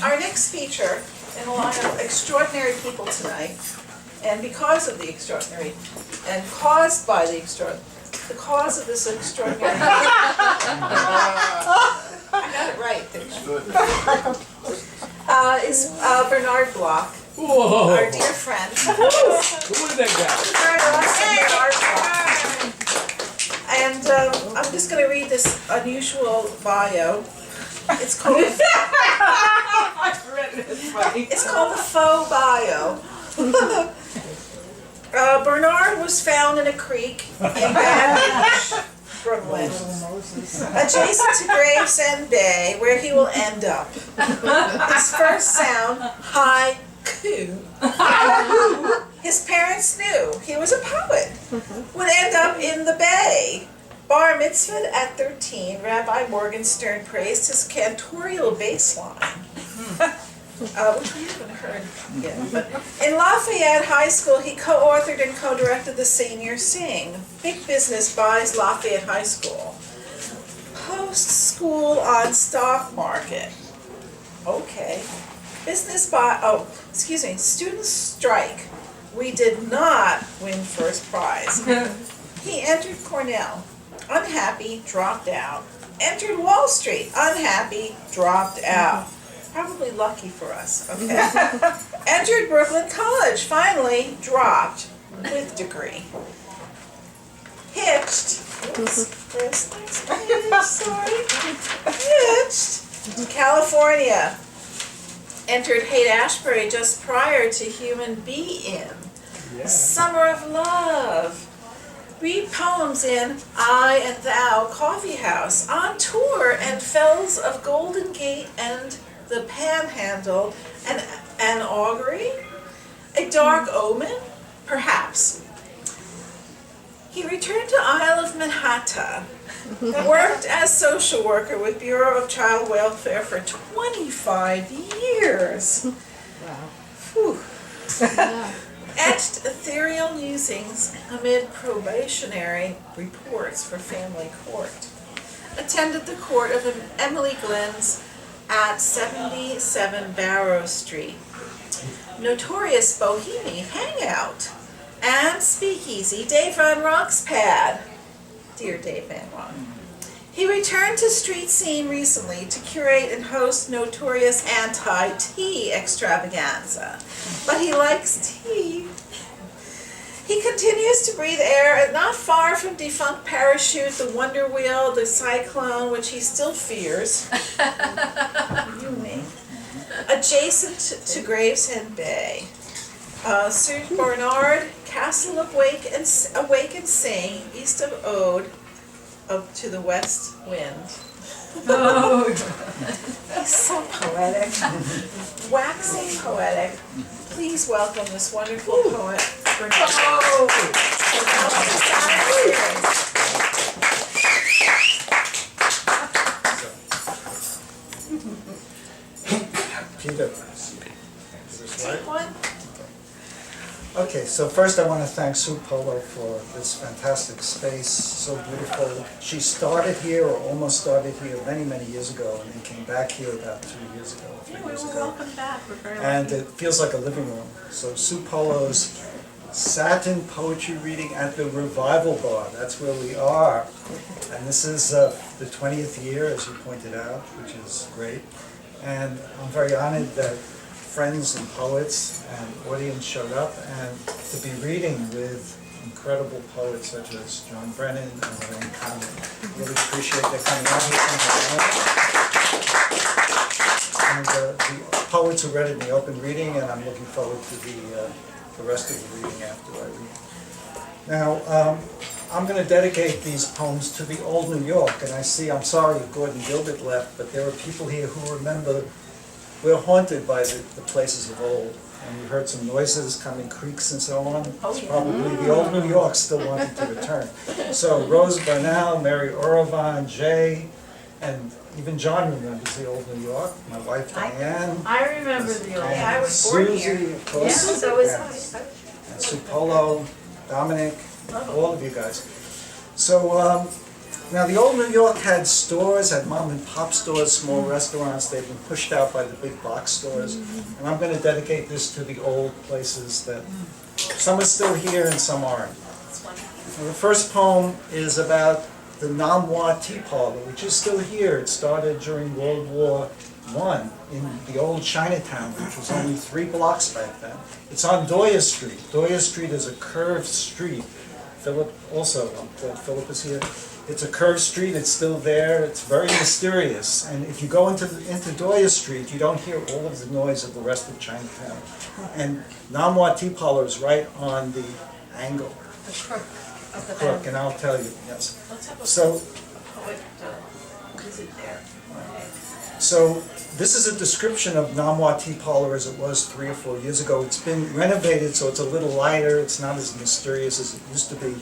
our next feature in a line of extraordinary people tonight, and because of the extraordinary, and caused by the cause of this extraordinary. I got it right. Is Bernard Bloch, Whoa. our dear friend. Who is that guy? And I'm just going to read this unusual bio. It's called it's called the faux bio. Bernard was found in a creek in Baton Rouge, Brooklyn, adjacent to Gravesend Bay, where he will end up. His first sound, haiku. His parents knew he was a poet. Would end up in the Bay. Bar mitzvah at 13, Rabbi Morgenstern praised his cantorial bass line. Which we haven't heard yet. But in Lafayette High School, he co-authored and co-directed The Senior Sing. Big Business buys Lafayette High School. Post-school on stock market. Okay. Students strike. We did not win first prize. He entered Cornell. Unhappy, dropped out. Entered Wall Street. Unhappy, dropped out. Probably lucky for us, okay. Entered Brooklyn College, finally dropped with degree. Hitched to California. Entered Haight-Ashbury just prior to Human Being. Yeah. Summer of Love. Read poems in I and Thou Coffee House. On tour and Fells of Golden Gate and the Panhandle, an augury, a dark omen, perhaps. He returned to Isle of Manhattan, worked as social worker with Bureau of Child Welfare for 25 years. Wow. Whew. Etched ethereal musings amid probationary reports for family court. Attended the court of Emily Glenn's at 77 Barrow Street. Notorious Bohemian hangout and speakeasy, Dave Van Ronk's pad. Dear Dave Van Ronk. He returned to street scene recently to curate and host notorious anti-tea extravaganza. But he likes tea. He continues to breathe air not far from defunct Parachute, the Wonder Wheel, the Cyclone, which he still fears. You me. Adjacent to Gravesend Bay. Sir Bernard, Castle of Awake and Sing, east of Ode, up to the west wind. Oh. He's so poetic. Waxing poetic. Please welcome this wonderful poet, Bernard. Oh. Peter, is this right? Take one. Okay, so first I want to thank Sue Polo for this fantastic space, so beautiful. She started here, or almost started here, many, many years ago, and then came back here about 3 years ago, 3 years ago. Welcome back. We're very And lucky. it feels like a living room. So Sue Polo's Saturn Poetry Reading at the Revival Bar, that's where we are. And this is the 20th year, as you pointed out, which is great. And I'm very honored that friends and poets and audience showed up, and to be reading with incredible poets such as John Brennan and Lorraine Conlin. Really appreciate their coming out here. And the poets who read it in the open reading, and I'm looking forward to the rest of the reading after I read. Now, I'm going to dedicate these poems to the old New York, and I'm sorry Gordon Gilbert left, but there are people here who remember. We're haunted by the places of old, and we heard some noises coming, creaks and so on. It's probably the old New York still wanting to return. So Rose Bernal, Mary Orovon, Jay, and even John remembers the old New York. My wife Diane. I remember the old. Yeah, I was born Susie, here. of course. Yeah, so was Yes. And Sue Polo, Dominic, all of you guys. So Now, the old New York had stores, had mom and pop stores, small restaurants. They've been pushed out by the big box stores. And I'm going to dedicate this to the old places that some are still here and some aren't. Now, the first poem is about the Namwa Tea Parlor, which is still here. It started during World War I in the old Chinatown, which was only 3 blocks back then. It's on Doya Street. Doya Street is a curved street. Philip also, I'm glad Philip is here. It's a curved street, it's still there, it's very mysterious. And if you go into Doya Street, you don't hear all of the noise of the rest of Chinatown. And Namwa Tea Parlor is right on the angle. The crook of the Crook, and I'll tell you, yes. Let's have a So, poet visit there. So this is a description of Namwa Tea Parlor as it was 3 or 4 years ago. It's been renovated, so it's a little lighter. It's not as mysterious as it used to be,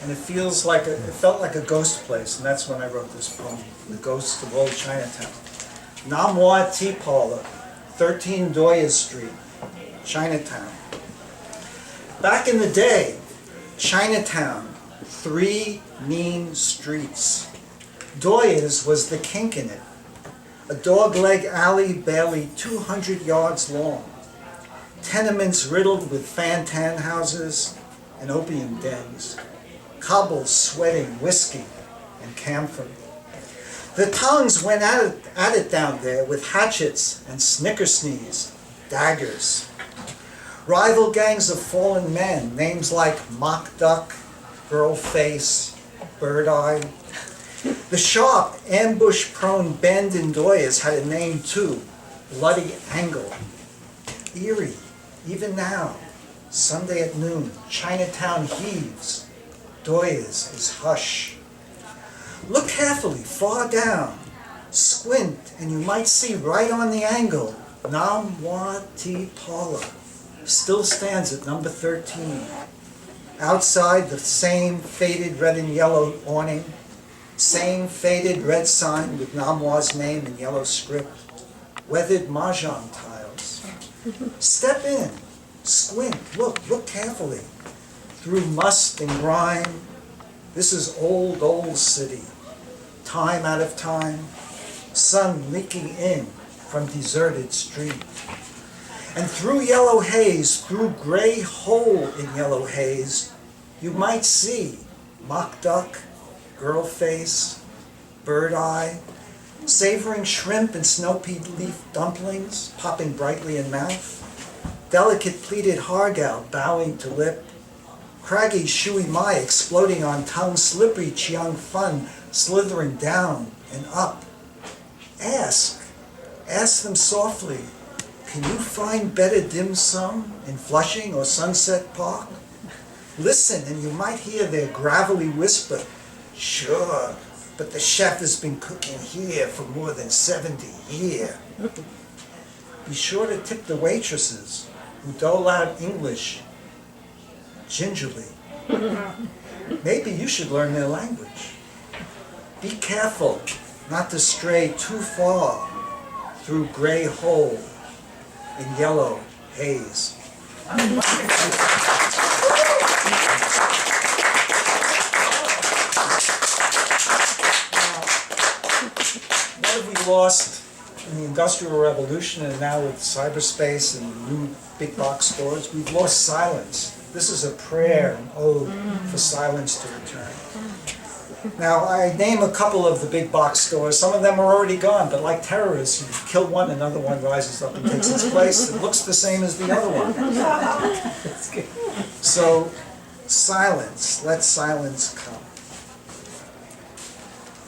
and it felt like a ghost place. And that's when I wrote this poem, "The Ghost of Old Chinatown." Namwa Tea Parlor, 13 Doya Street, Chinatown. Back in the day, Chinatown, 3 mean streets. Doya's was the kink in it. A dog-leg alley barely 200 yards long. Tenements riddled with fan-tan houses and opium dens. Cobbles sweating whiskey and camphor. The tongues went at it down there with hatchets and snickersnees, daggers. Rival gangs of fallen men, names like Mock Duck, Girl Face, Bird Eye. The sharp, ambush-prone bend in Doya's had a name too, Bloody Angle. Eerie, even now, Sunday at noon, Chinatown heaves, Doya's is hush. Look carefully, far down, squint, and you might see right on the angle, Namwa Tea Parlor, still stands at number 13. Outside, the same faded red and yellow awning, same faded red sign with Namwa's name in yellow script, weathered mahjong tiles. Step in, squint, look carefully. Through must and grime, this is old city. Time out of time, sun leaking in from deserted street. And through yellow haze, through gray hole in yellow haze, you might see Mock Duck, Girl Face, Bird Eye, savoring shrimp and snow-pea leaf dumplings popping brightly in mouth, delicate pleated hargal bowing to lip, craggy shui mai exploding on tongue, slippery chiang fun slithering down and up. Ask them softly, can you find better dim sum in Flushing or Sunset Park? Listen and you might hear their gravelly whisper, sure, but the chef has been cooking here for more than 70 years. Be sure to tip the waitresses who dole out English gingerly. Maybe you should learn their language. Be careful not to stray too far through gray hole in yellow haze. What have we lost in the Industrial Revolution and now with cyberspace and new big box stores? We've lost silence. This is a prayer, an ode for silence to return. Now, I name a couple of the big box stores. Some of them are already gone, but like terrorists, you kill one, another one rises up and takes its place. It looks the same as the other one. So, silence. Let silence come.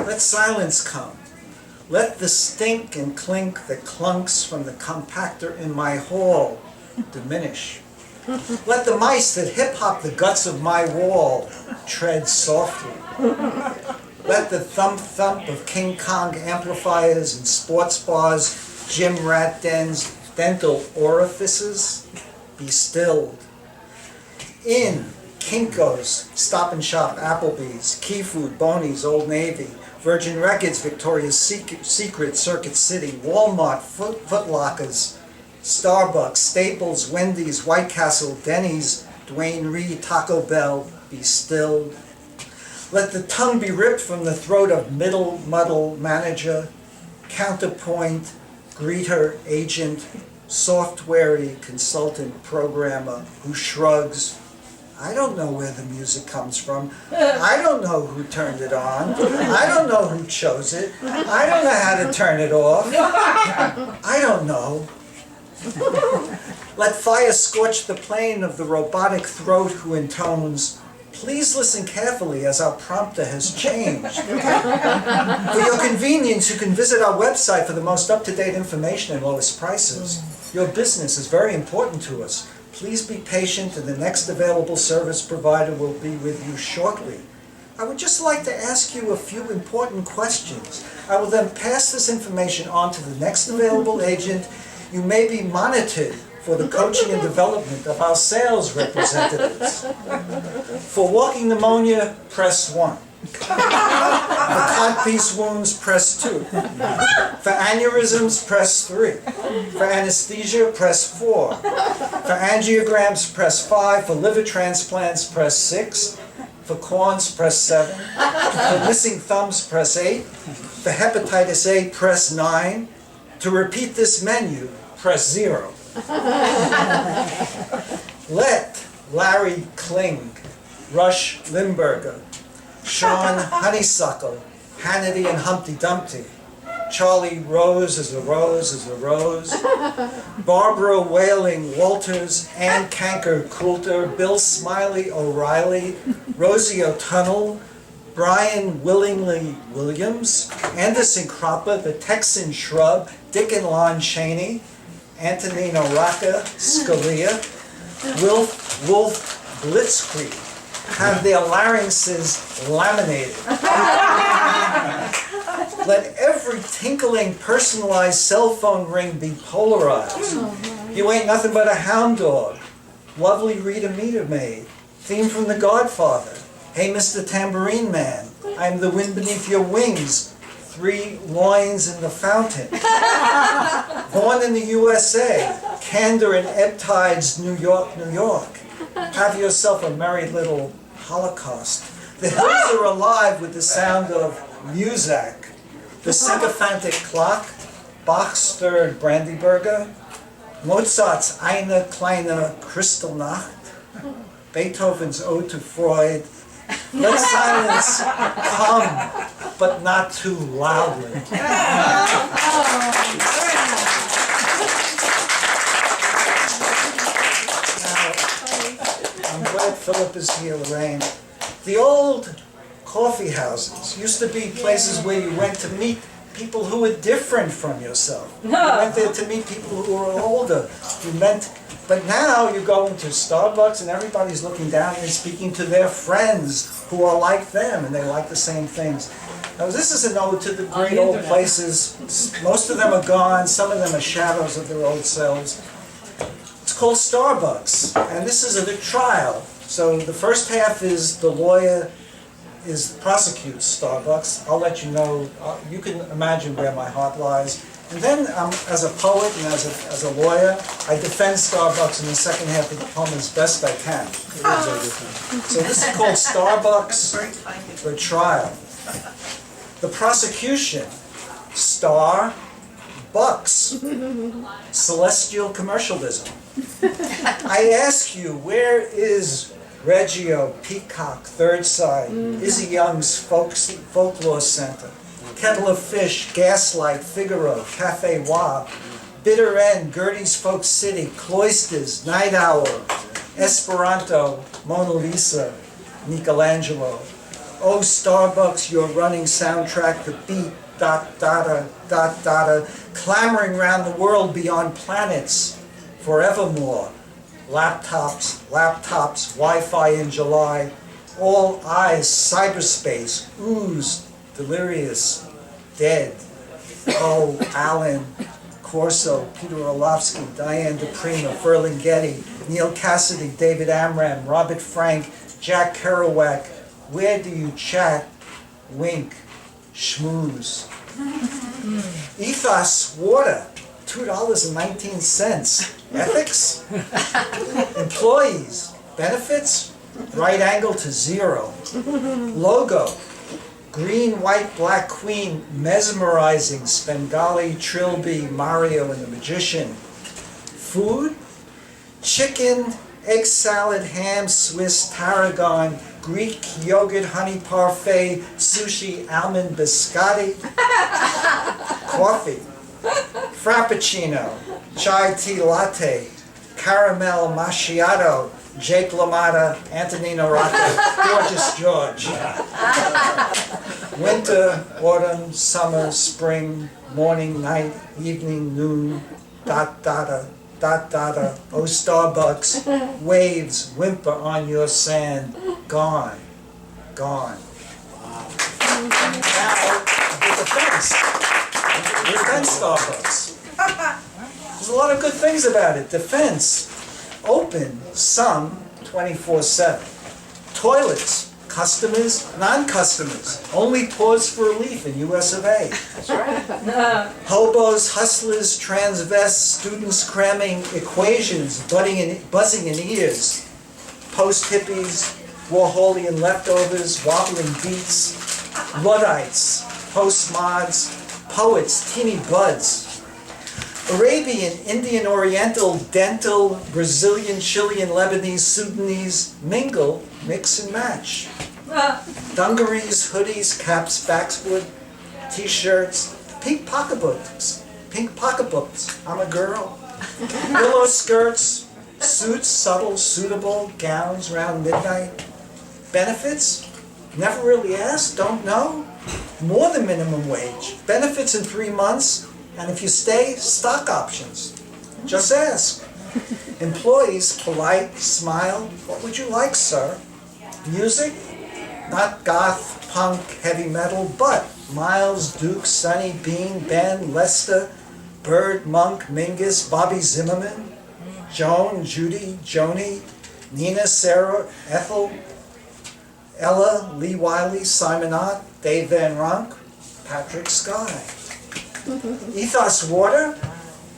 Let silence come. Let the stink and clink that clunks from the compactor in my hall diminish. Let the mice that hip-hop the guts of my wall tread softly. Let the thump-thump of King Kong amplifiers and sports bars, gym rat dens, dental orifices be stilled. In Kinko's, Stop and Shop, Applebee's, Key Food, Boney's, Old Navy, Virgin Records, Victoria's Secret, Circuit City, Walmart, Foot Lockers, Starbucks, Staples, Wendy's, White Castle, Denny's, Duane Reade, Taco Bell, be stilled. Let the tongue be ripped from the throat of middle muddle manager, counterpoint, greeter, agent, software consultant, programmer who shrugs. I don't know where the music comes from. I don't know who turned it on. I don't know who chose it. I don't know how to turn it off. I don't know. Let fire scorch the plane of the robotic throat who intones, please listen carefully as our prompter has changed. For your convenience, you can visit our website for the most up-to-date information and lowest prices. Your business is very important to us. Please be patient and the next available service provider will be with you shortly. I would just like to ask you a few important questions. I will then pass this information on to the next available agent. You may be monitored for the coaching and development of our sales representatives. For walking pneumonia, press 1. For codpiece wounds, press 2. For aneurysms, press 3. For anesthesia, press 4. For angiograms, press 5. For liver transplants, press 6. For corns, press 7. For missing thumbs, press 8. For hepatitis A, press 9. To repeat this menu, press 0. Let Larry Kling, Rush Limburger, Sean Honeysuckle, Hannity and Humpty Dumpty, Charlie Rose is a rose is a rose, Barbara Whaling Walters, Ann Kanker Coulter, Bill Smiley O'Reilly, Rosie O'Tunnell, Brian Willingly Williams, Anderson Cropper, the Texan Shrub, Dick and Lon Cheney, Antonino Rocca, Scalia, Wolf Blitzkrieg, have their larynxes laminated. Let every tinkling personalized cell phone ring be polarized. You ain't nothing but a hound dog. Lovely Rita Meter Maid. Theme from The Godfather. Hey Mr. Tambourine Man, I'm the wind beneath your wings. 3 loins in the fountain. Born in the USA. Candor in ebb tides, New York, New York. Have yourself a merry little Holocaust. The hills are alive with the sound of music. The sycophantic clock, Bach's third Brandyburger, Mozart's Eine kleine Kristallnacht, Beethoven's Ode to Freud. Let silence come, but not too loudly. I'm glad Philip is here, Lorraine. The old coffee houses used to be places where you went to meet people who were different from yourself. You went there to meet people who were older. But now you go into Starbucks and everybody's looking down and speaking to their friends who are like them and they like the same things. Now this is an ode to the great old places. Most of them are gone, some of them are shadows of their old selves. It's called Starbucks, and this is the trial. So the first half is the lawyer prosecutes Starbucks. I'll let you know, you can imagine where my heart lies. And then as a poet and as a lawyer, I defend Starbucks in the second half of the poem as best I can. So this is called Starbucks, the trial. The prosecution, Star Bucks, celestial commercialism. I ask you, where is Reggio, Peacock, Third Side, Izzy Young's Folklore Center, Kettle of Fish, Gaslight, Figaro, Cafe Wa, Bitter End, Gertie's Folk City, Cloisters, Night Owl, Esperanto, Mona Lisa, Michelangelo. Oh, Starbucks, your running soundtrack, the beat, dot, data, dot, data, clamoring round the world beyond planets, forevermore. Laptops, Wi-Fi in July, all eyes, cyberspace, ooze, delirious, dead. Oh, Alan, Corso, Peter Orlovsky, Diane DePrima, Ferlinghetti, Neil Cassidy, David Amram, Robert Frank, Jack Kerouac. Where do you chat? Wink, schmooze. Ethos Water, $2.19. Ethics? Employees? Benefits? right angle to 0. Logo, green, white, black queen, mesmerizing, Svengali, Trilby, Mario and the Magician. Food, chicken, egg salad, ham, Swiss, tarragon, Greek, yogurt, honey parfait, sushi, almond biscotti. Coffee, frappuccino, chai tea latte, caramel macchiato, Jake LaMotta, Antonino Rocca, Gorgeous George. Winter, autumn, summer, spring, morning, night, evening, noon, dot, data, dot, data, oh Starbucks, waves, whimper on your sand, gone, gone. Now, the defense. Defense Starbucks. There's a lot of good things about it. Defense, open, some, 24/7. Toilets, customers, non-customers, only pause for relief in US of A. That's right. Hobos, hustlers, transvests, students cramming equations, buzzing in ears. Post-hippies, Warholian leftovers, wobbling beats, Luddites, post-mods, poets, teeny buds. Arabian, Indian, Oriental, dental, Brazilian, Chilean, Lebanese, Sudanese, mingle, mix and match. Dungarees, hoodies, caps, backswood, t-shirts, pink pocketbooks, I'm a girl. Willow skirts, suits, subtle, suitable, gowns around midnight. Benefits? Never really asked, don't know. More than minimum wage. Benefits in 3 months, and if you stay, stock options. Just ask. Employees, polite, smile. What would you like, sir? Music? Not goth, punk, heavy metal, but Miles, Duke, Sonny, Bean, Ben, Lester, Bird, Monk, Mingus, Bobby Zimmerman, Joan, Judy, Joni, Nina, Sarah, Ethel, Ella, Lee Wiley, Simon Ott, Dave Van Ronk, Patrick Sky. Ethos Water,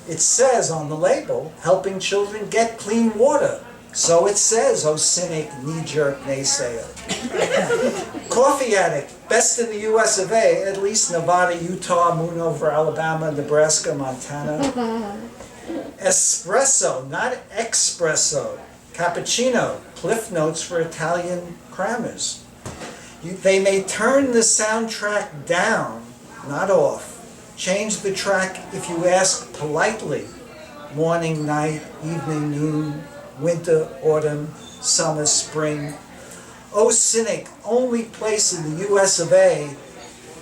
it says on the label, helping children get clean water. So it says, oh cynic, knee-jerk naysayer. Coffee addict, best in the US of A, at least Nevada, Utah, moon over Alabama, Nebraska, Montana. Espresso, not espresso. Cappuccino, Cliff Notes for Italian crammers. They may turn the soundtrack down, not off. Change the track if you ask politely. Morning, night, evening, noon, winter, autumn, summer, spring. Oh, cynic, only place in the US of A,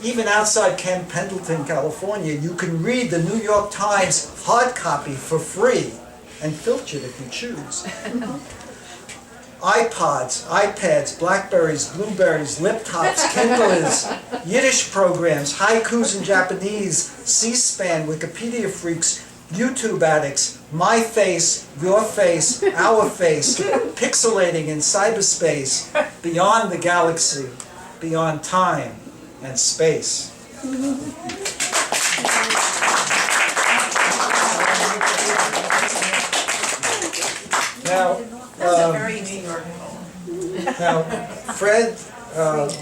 even outside Camp Pendleton, California, you can read the New York Times hard copy for free and filch it if you choose. iPods, iPads, Blackberries, Blueberries, laptops, Kindles, Yiddish programs, haikus in Japanese, C-SPAN, Wikipedia freaks, YouTube addicts, my face, your face, our face, pixelating in cyberspace, beyond the galaxy, beyond time and space. Now, That's a very New York poem. now, Fred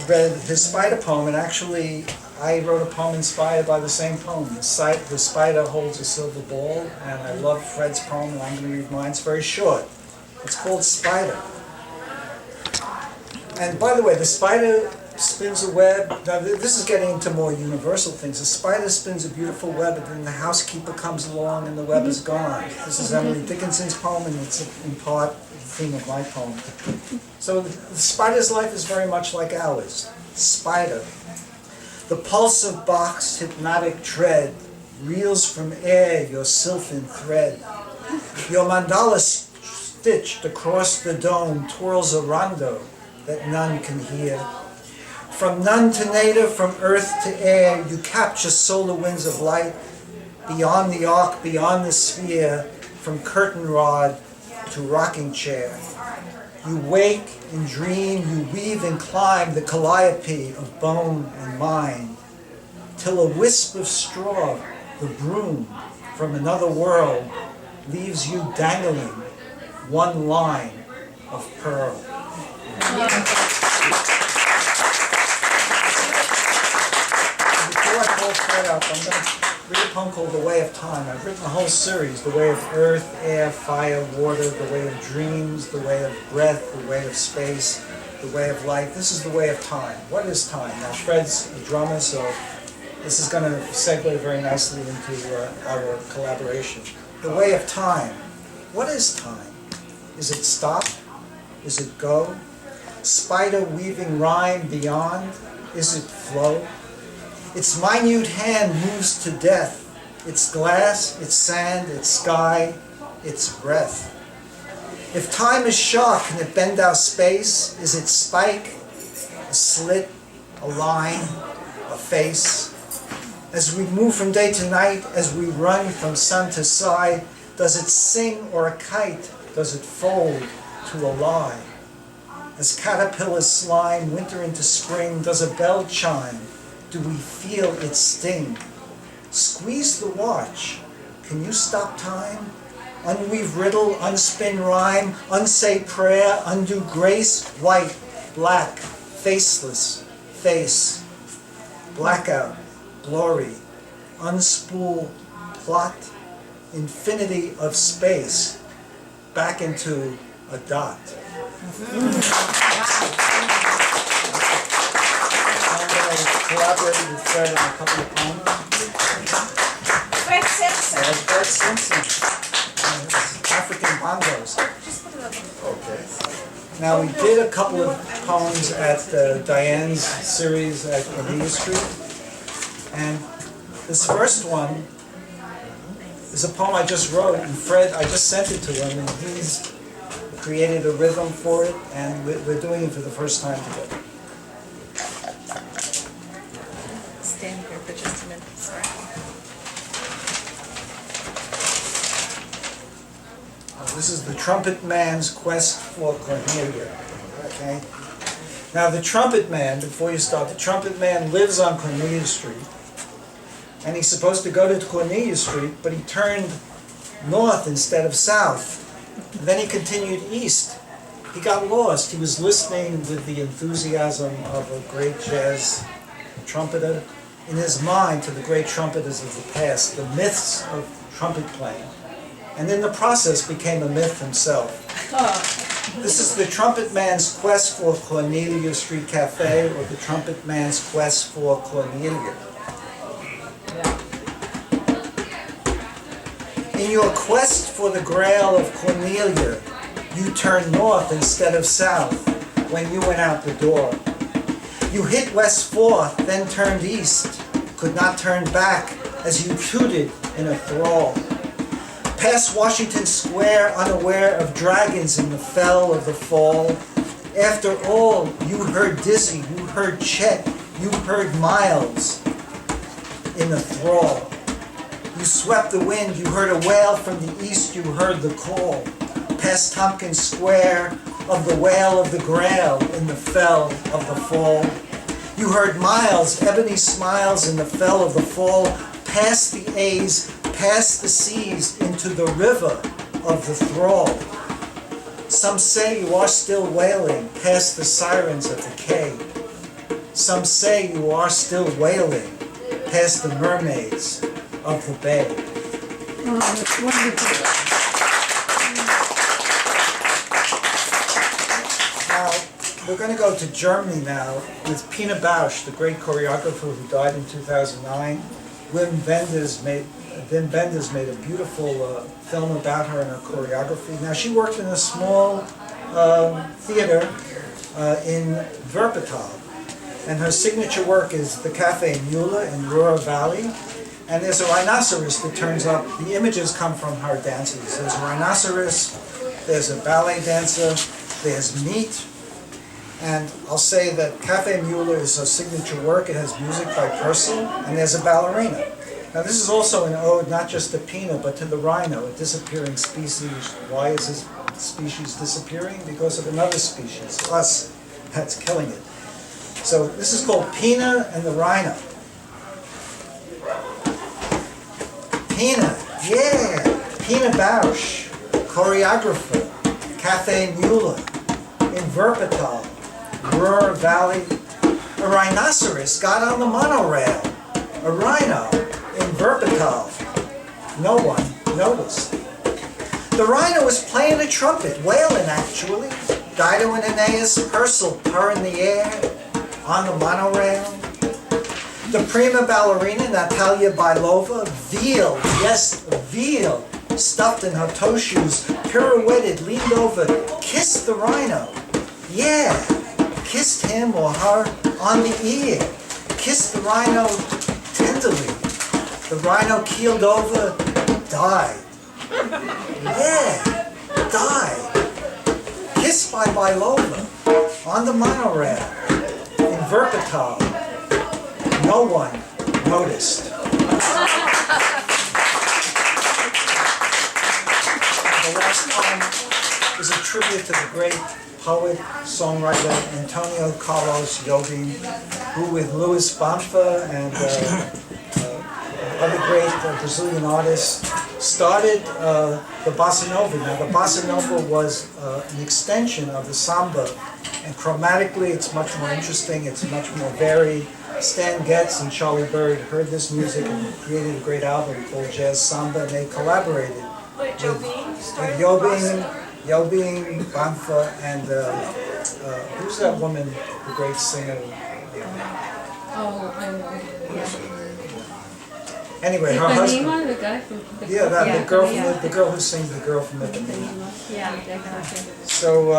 read his spider poem, and actually I wrote a poem inspired by the same poem. The spider holds a silver ball, and I love Fred's poem, and I'm going to read mine. It's very short. It's called Spider. And by the way, the spider spins a web. Now, this is getting into more universal things. The spider spins a beautiful web, and then the housekeeper comes along, and the web is gone. This is Emily Dickinson's poem, and it's in part the theme of my poem. So the spider's life is very much like ours. Spider. The pulse of Bach's hypnotic tread reels from air your sylvan thread. Your mandala stitched across the dome twirls a rondo that none can hear. From none to native, from earth to air, you capture solar winds of light, beyond the arc, beyond the sphere, from curtain rod to rocking chair. You wake and dream, you weave and climb the calliope of bone and mind, till a wisp of straw, the broom from another world, leaves you dangling one line of pearl. Before I call Fred up, I'm going to read a poem called The Way of Time. I've written a whole series, The Way of Earth, Air, Fire, Water, The Way of Dreams, The Way of Breath, The Way of Space, The Way of Life. This is The Way of Time. What is time? Now, Fred's a drummer, so this is going to segue very nicely into our collaboration. The Way of Time. What is time? Is it stop? Is it go? Spider weaving rhyme beyond? Is it flow? Its minute hand moves to death. It's glass, it's sand, it's sky, it's breath. If time is sharp, can it bend our space? Is it spike, a slit, a line, a face? As we move from day to night, as we run from sun to side, does it sing or a kite? Does it fold to a lie? As caterpillars slime winter into spring, does a bell chime? Do we feel its sting? Squeeze the watch. Can you stop time? Unweave riddle, unspin rhyme, unsay prayer, undo grace, white, black, faceless, face, blackout, glory, unspool, plot, infinity of space, back into a dot. I'm going to collaborate with Fred on a couple of poems. Fred Simpson. Fred Simpson. African bongos. Okay. Now, we did a couple of poems at Diane's series at Cornelia Street. And this first one is a poem I just wrote, and Fred, I just sent it to him, and he's created a rhythm for it, and we're doing it for the first time together. Stand here for just a minute, sorry. This is the Trumpet Man's quest for Cornelia. Okay? Now, the Trumpet Man, before you start, the Trumpet Man lives on Cornelia Street, and he's supposed to go to Cornelia Street, but he turned north instead of south. And then he continued east. He got lost. He was listening with the enthusiasm of a great jazz trumpeter in his mind to the great trumpeters of the past, the myths of trumpet playing. And in the process became a myth himself. This is the Trumpet Man's quest for Cornelia Street Cafe, or the Trumpet Man's quest for Cornelia. In your quest for the grail of Cornelia, you turned north instead of south when you went out the door. You hit West 4th, then turned east, could not turn back as you tooted in a thrall. Past Washington Square, unaware of dragons in the fell of the fall. After all, you heard Dizzy, you heard Chet, you heard Miles in the thrall. You swept the wind, you heard a wail from the east, you heard the call. Past Tompkins Square, of the wail of the grail in the fell of the fall. You heard Miles, ebony smiles in the fell of the fall. Past the A's, past the seas, into the river of the thrall. Some say you are still wailing, past the sirens of the quay. Some say you are still wailing, past the mermaids of the bay. Oh, that's wonderful. Now, we're going to go to Germany now with Pina Bausch, the great choreographer who died in 2009. Wim Wenders made a beautiful film about her and her choreography. Now, she worked in a small theater in Wuppertal, and her signature work is the Café Müller in Ruhr Valley. And there's a rhinoceros that turns up. The images come from her dances. There's a rhinoceros, there's a ballet dancer, there's meat. And I'll say that Café Müller is a signature work. It has music by Purcell, and there's a ballerina. Now this is also an ode not just to Pina, but to the rhino, a disappearing species. Why is this species disappearing? Because of another species, us, that's killing it. So this is called Pina and the Rhino. Pina, yeah! Pina Bausch, choreographer, Café Müller, in Wuppertal, Ruhr Valley. A rhinoceros got on the monorail. A rhino in Wuppertal. No one noticed. The rhino was playing a trumpet, wailing actually. Dido and Aeneas, Purcell purr in the air on the monorail. The prima ballerina Natalia Bailova, veal, yes, veal, stuffed in her toe shoes, pirouetted, leaned over, kissed the rhino. Yeah, kissed him or her on the ear, kissed the rhino tenderly. The rhino keeled over, died. Yeah, died. Kissed by Bailova on the monorail in Wuppertal. No one noticed. The last poem is a tribute to the great poet, songwriter Antonio Carlos Jobim, who with Louis Bonfa and other great Brazilian artists started the bossa nova. Now the bossa nova was an extension of the samba, and chromatically it's much more interesting, it's much more varied. Stan Getz and Charlie Bird heard this music and created a great album called Jazz Samba, and they collaborated Wait, Jobim? with Jobim, Bonfa, and who's that woman, the great singer? Anyway, her husband. Ipanema, the guy from the The girl who sings the girl from Ipanema. So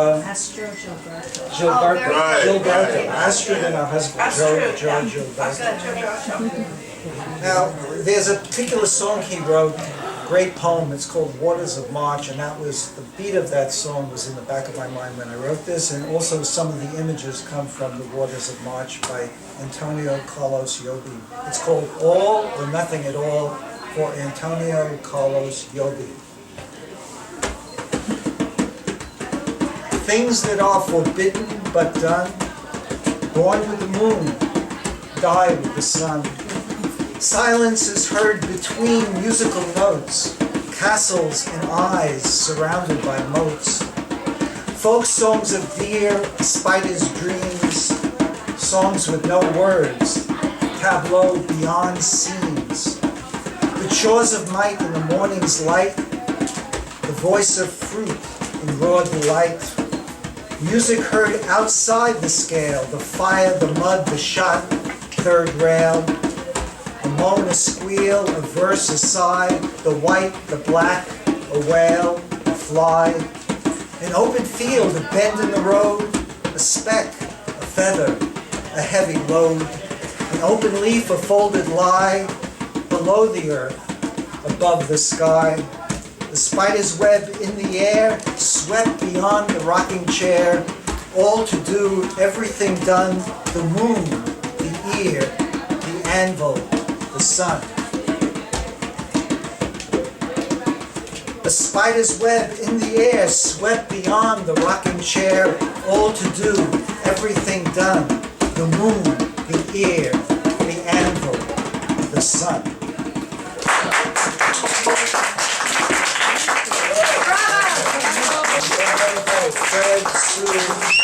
Gilberto. Astrid and her husband, Gilberto. Now, there's a particular song he wrote, great poem, it's called Waters of March, and that was, the beat of that song was in the back of my mind when I wrote this, and also some of the images come from the Waters of March by Antonio Carlos Jobim. It's called All or Nothing at All for Antonio Carlos Jobim. Things that are forbidden but done, born with the moon, die with the sun. Silence is heard between musical notes, castles and eyes surrounded by moats. Folk songs of deer, spiders' dreams, songs with no words, tableau beyond scenes. The chores of night in the morning's light, the voice of fruit in raw delight. Music heard outside the scale, the fire, the mud, the shot, third rail. A moan, a squeal, a verse, a sigh, the white, the black, a whale, a fly. An open field, a bend in the road, a speck, a feather, a heavy load. An open leaf, a folded lie, below the earth, above the sky. The spider's web in the air, swept beyond the rocking chair. All to do, everything done, the moon, the ear, the anvil, the sun. A spider's web in the air, swept beyond the rocking chair. All to do, everything done, the moon, the ear, the anvil, the sun. Fred, Sue,